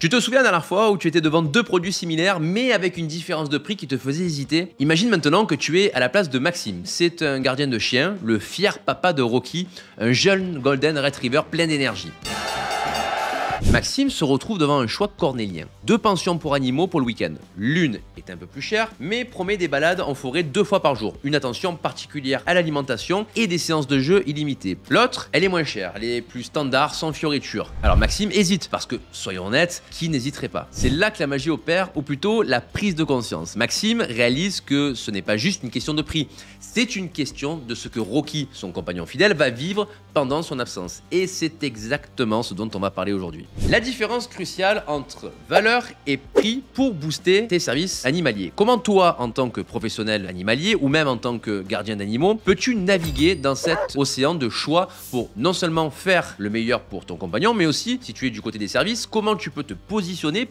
Tu te souviens la dernière fois où tu étais devant deux produits similaires mais avec une différence de prix qui te faisait hésiter? Imagine maintenant que tu es à la place de Maxime. C'est un gardien de chien, le fier papa de Rocky, un jeune golden retriever plein d'énergie. Maxime se retrouve devant un choix cornélien. Deux pensions pour animaux pour le week-end. L'une est un peu plus chère, mais promet des balades en forêt 2 fois par jour, une attention particulière à l'alimentation et des séances de jeu illimitées. L'autre, elle est moins chère, elle est plus standard, sans fioritures. Alors Maxime hésite, parce que, soyons honnêtes, qui n'hésiterait pas? C'est là que la magie opère, ou plutôt la prise de conscience. Maxime réalise que ce n'est pas juste une question de prix, c'est une question de ce que Rocky, son compagnon fidèle, va vivre pendant son absence. Et c'est exactement ce dont on va parler aujourd'hui. La différence cruciale entre valeur et prix pour booster tes services animaliers. Comment toi, en tant que professionnel animalier ou même en tant que gardien d'animaux, peux-tu naviguer dans cet océan de choix pour non seulement faire le meilleur pour ton compagnon, mais aussi, si tu es du côté des services, comment tu peux te positionner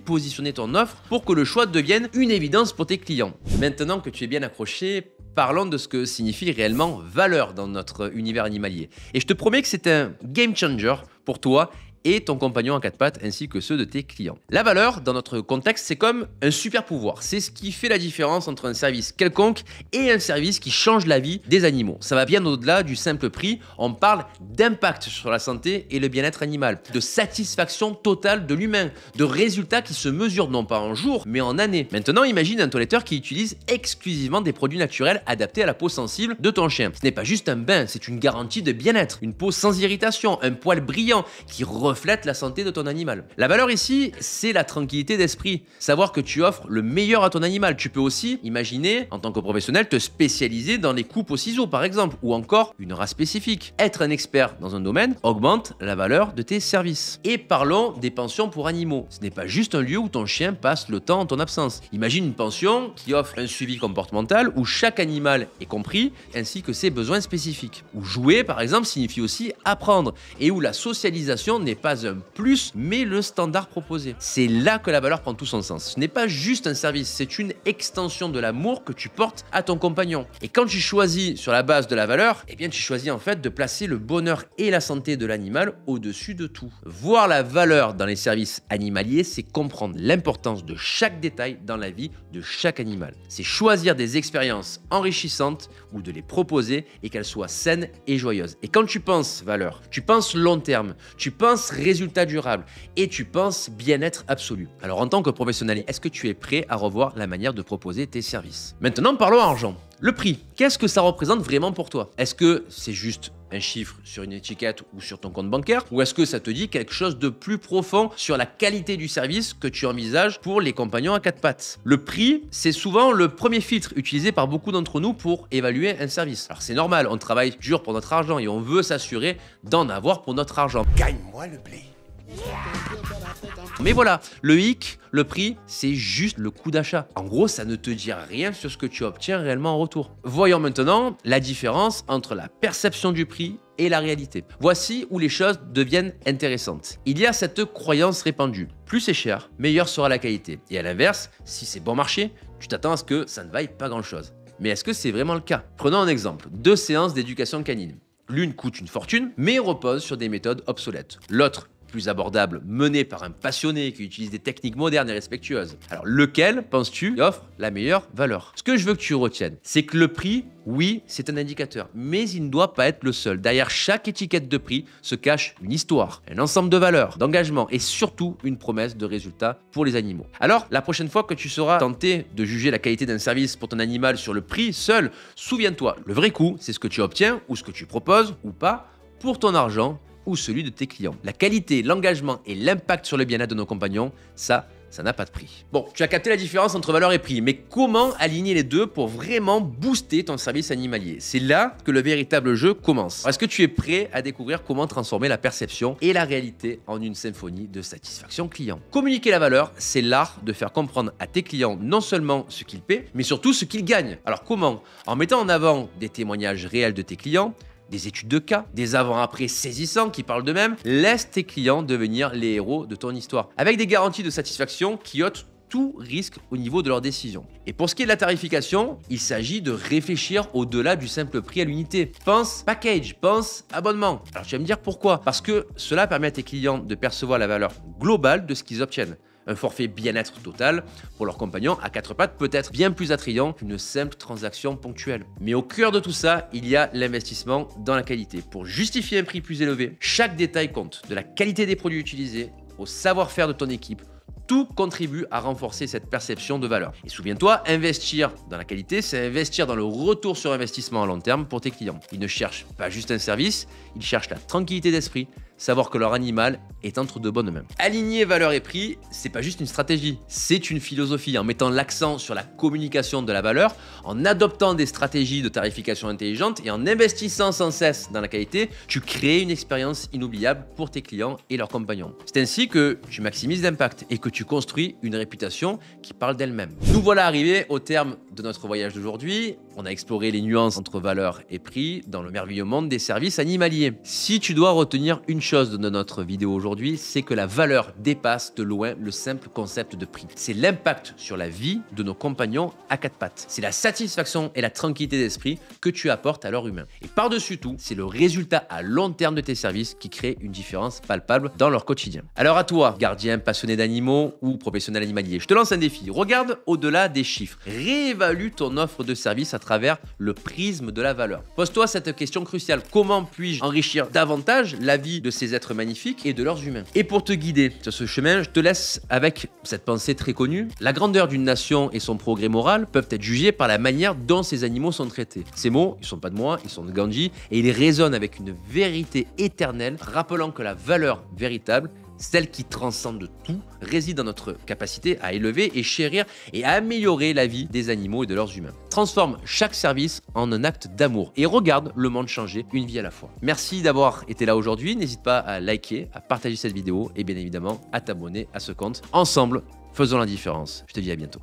ton offre pour que le choix devienne une évidence pour tes clients. Maintenant que tu es bien accroché, parlons de ce que signifie réellement valeur dans notre univers animalier. Et je te promets que c'est un game changer pour toi et ton compagnon à quatre pattes ainsi que ceux de tes clients. La valeur, dans notre contexte, c'est comme un super pouvoir. C'est ce qui fait la différence entre un service quelconque et un service qui change la vie des animaux. Ça va bien au-delà du simple prix. On parle d'impact sur la santé et le bien-être animal, de satisfaction totale de l'humain, de résultats qui se mesurent non pas en jours, mais en années. Maintenant, imagine un toiletteur qui utilise exclusivement des produits naturels adaptés à la peau sensible de ton chien. Ce n'est pas juste un bain, c'est une garantie de bien-être. Une peau sans irritation, un poil brillant qui reflète la santé de ton animal. La valeur ici, c'est la tranquillité d'esprit. Savoir que tu offres le meilleur à ton animal. Tu peux aussi imaginer, en tant que professionnel, te spécialiser dans les coupes au ciseau, par exemple, ou encore une race spécifique. Être un expert dans un domaine augmente la valeur de tes services. Et parlons des pensions pour animaux. Ce n'est pas juste un lieu où ton chien passe le temps en ton absence. Imagine une pension qui offre un suivi comportemental où chaque animal est compris, ainsi que ses besoins spécifiques. Où jouer, par exemple, signifie aussi apprendre, et où la socialisation n'est pas un plus, mais le standard proposé. C'est là que la valeur prend tout son sens. Ce n'est pas juste un service, c'est une extension de l'amour que tu portes à ton compagnon. Et quand tu choisis sur la base de la valeur, eh bien tu choisis en fait de placer le bonheur et la santé de l'animal au-dessus de tout. Voir la valeur dans les services animaliers, c'est comprendre l'importance de chaque détail dans la vie de chaque animal. C'est choisir des expériences enrichissantes ou de les proposer et qu'elles soient saines et joyeuses. Et quand tu penses valeur, tu penses long terme, tu penses résultat durable et tu penses bien-être absolu. Alors en tant que professionnel, est-ce que tu es prêt à revoir la manière de proposer tes services? Maintenant, parlons argent. Le prix, qu'est-ce que ça représente vraiment pour toi? Est-ce que c'est juste un chiffre sur une étiquette ou sur ton compte bancaire? Ou est-ce que ça te dit quelque chose de plus profond sur la qualité du service que tu envisages pour les compagnons à quatre pattes? Le prix, c'est souvent le premier filtre utilisé par beaucoup d'entre nous pour évaluer un service. Alors c'est normal, on travaille dur pour notre argent et on veut s'assurer d'en avoir pour notre argent. Gagne-moi le blé. Mais voilà, le hic, le prix, c'est juste le coût d'achat. En gros, ça ne te dit rien sur ce que tu obtiens réellement en retour. Voyons maintenant la différence entre la perception du prix et la réalité. Voici où les choses deviennent intéressantes. Il y a cette croyance répandue. Plus c'est cher, meilleure sera la qualité. Et à l'inverse, si c'est bon marché, tu t'attends à ce que ça ne vaille pas grand-chose. Mais est-ce que c'est vraiment le cas? Prenons un exemple. 2 séances d'éducation canine. L'une coûte une fortune, mais repose sur des méthodes obsolètes. L'autre, plus abordable, mené par un passionné qui utilise des techniques modernes et respectueuses. Alors lequel, penses-tu, offre la meilleure valeur? Ce que je veux que tu retiennes, c'est que le prix, oui, c'est un indicateur, mais il ne doit pas être le seul. Derrière chaque étiquette de prix se cache une histoire, un ensemble de valeurs, d'engagement et surtout une promesse de résultat pour les animaux. Alors, la prochaine fois que tu seras tenté de juger la qualité d'un service pour ton animal sur le prix seul, souviens-toi, le vrai coût, c'est ce que tu obtiens ou ce que tu proposes ou pas pour ton argent ou celui de tes clients. La qualité, l'engagement et l'impact sur le bien-être de nos compagnons, ça n'a pas de prix. Bon, tu as capté la différence entre valeur et prix, mais comment aligner les deux pour vraiment booster ton service animalier? C'est là que le véritable jeu commence. Est-ce que tu es prêt à découvrir comment transformer la perception et la réalité en une symphonie de satisfaction client? Communiquer la valeur, c'est l'art de faire comprendre à tes clients non seulement ce qu'ils paient, mais surtout ce qu'ils gagnent. Alors comment? En mettant en avant des témoignages réels de tes clients, des études de cas, des avant-après saisissants qui parlent d'eux-mêmes. Laisse tes clients devenir les héros de ton histoire, avec des garanties de satisfaction qui ôtent tout risque au niveau de leurs décisions. Et pour ce qui est de la tarification, il s'agit de réfléchir au-delà du simple prix à l'unité. Pense package, pense abonnement. Alors tu vas me dire pourquoi? Parce que cela permet à tes clients de percevoir la valeur globale de ce qu'ils obtiennent. Un forfait bien-être total pour leurs compagnons à quatre pattes peut être bien plus attrayant qu'une simple transaction ponctuelle. Mais au cœur de tout ça, il y a l'investissement dans la qualité. Pour justifier un prix plus élevé, chaque détail compte, de la qualité des produits utilisés au savoir-faire de ton équipe. Tout contribue à renforcer cette perception de valeur. Et souviens-toi, investir dans la qualité, c'est investir dans le retour sur investissement à long terme pour tes clients. Ils ne cherchent pas juste un service, ils cherchent la tranquillité d'esprit, savoir que leur animal est entre de bonnes mains. Aligner valeur et prix, c'est pas juste une stratégie, c'est une philosophie. En mettant l'accent sur la communication de la valeur, en adoptant des stratégies de tarification intelligente et en investissant sans cesse dans la qualité, tu crées une expérience inoubliable pour tes clients et leurs compagnons. C'est ainsi que tu maximises l'impact et que tu construis une réputation qui parle d'elle-même. Nous voilà arrivés au terme de notre voyage d'aujourd'hui. On a exploré les nuances entre valeur et prix dans le merveilleux monde des services animaliers. Si tu dois retenir une chose de notre vidéo aujourd'hui, c'est que la valeur dépasse de loin le simple concept de prix. C'est l'impact sur la vie de nos compagnons à quatre pattes. C'est la satisfaction et la tranquillité d'esprit que tu apportes à leur humain. Et par-dessus tout, c'est le résultat à long terme de tes services qui crée une différence palpable dans leur quotidien. Alors à toi, gardien passionné d'animaux ou professionnel animalier, je te lance un défi. Regarde au-delà des chiffres. Réévalue ton offre de service à travers le prisme de la valeur. Pose-toi cette question cruciale. Comment puis-je enrichir davantage la vie de ces êtres magnifiques et de leurs humains? Et pour te guider sur ce chemin, je te laisse avec cette pensée très connue. La grandeur d'une nation et son progrès moral peuvent être jugés par la manière dont ces animaux sont traités. Ces mots, ils sont pas de moi, ils sont de Gandhi et ils résonnent avec une vérité éternelle, rappelant que la valeur véritable, celle qui transcende tout, réside dans notre capacité à élever et chérir et à améliorer la vie des animaux et de leurs humains. Transforme chaque service en un acte d'amour et regarde le monde changer une vie à la fois. Merci d'avoir été là aujourd'hui. N'hésite pas à liker, à partager cette vidéo et bien évidemment à t'abonner à ce compte. Ensemble, faisons la différence. Je te dis à bientôt.